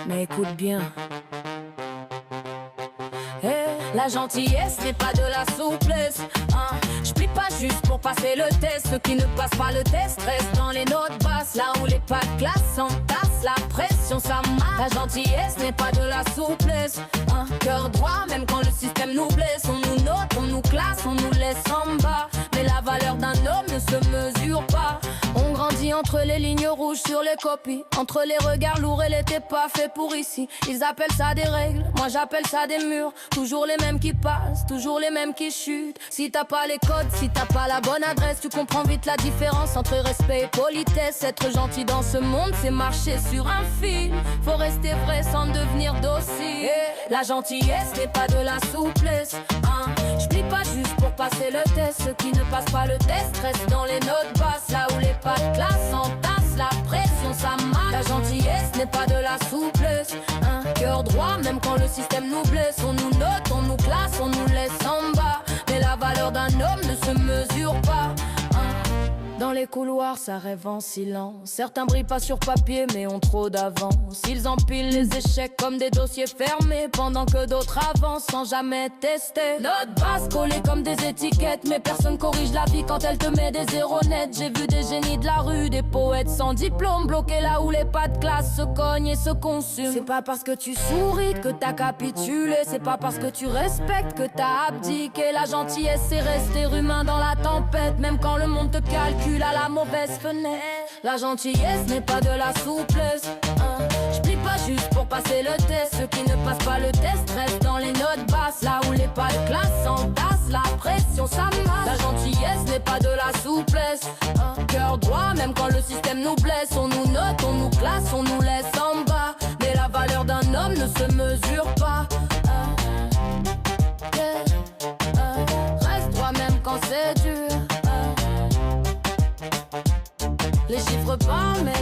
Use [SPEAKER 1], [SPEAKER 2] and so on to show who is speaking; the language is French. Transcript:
[SPEAKER 1] Mais écoute bien. La gentillesse n'est pas de la souplesse, hein. Je plie pas juste pour passer le test. Ceux qui ne passent pas le test restent dans les notes basses. Là où les pas de classe s'entassent, la pression ça marche. La gentillesse n'est pas de la souplesse, hein. Cœur droit même quand le système nous blesse. On nous note, on nous classe, on nous laisse en bas. Mais la valeur d'un homme ne se mesure pas. On grandit entre les lignes rouges sur les copies, entre les regards lourds et l'été pas fait pour ici. Ils appellent ça des règles, moi j'appelle ça des murs. Toujours les mêmes qui passent, toujours les mêmes qui chutent. Si t'as pas les codes, si t'as pas la bonne adresse, tu comprends vite la différence entre respect et politesse. Être gentil dans ce monde, c'est marcher sur un fil. Faut rester vrai sans devenir docile. La gentillesse n'est pas de la souplesse, hein. J'plie pas juste pour passer le test. Ceux qui ne passent pas le test restent dans les notes basses. Là où les pas de classe s'entassent, la pression ça marche. La gentillesse n'est pas de la souplesse, hein. Cœur droit même quand le système nous blesse. On nous note, on nous classe, on nous laisse en bas. Mais la valeur d'un homme ne se mesure pas, hein. Dans les couloirs, ça rêve en silence. Certains brillent pas sur papier, mais ont trop d'avance. Ils empilent les échecs comme des dossiers fermés, pendant que d'autres avancent sans jamais tester. Notre base collée comme des étiquettes, mais personne corrige la vie quand elle te met des zéros nets. J'ai vu des génies de la rue, des poètes sans diplôme, bloqués là où les pas de classe se cognent et se consument. C'est pas parce que tu souris que t'as capitulé, c'est pas parce que tu respectes que t'as abdiqué. La gentillesse, c'est rester humain dans la tempête, même quand le monde te calcule à la mauvaise fenêtre. La gentillesse n'est pas de la souplesse, hein. J'plie pas juste pour passer le test. Ceux qui ne passent pas le test restent dans les notes basses. Là où les pas de classe s'entassent, la pression ça marche. La gentillesse n'est pas de la souplesse, hein. Cœur droit même quand le système nous blesse. On nous note, on nous classe, on nous laisse en bas. Mais la valeur d'un homme ne se mesure pas, hein. Reste droit même quand c'est dur, hein. Les chiffres parlent mais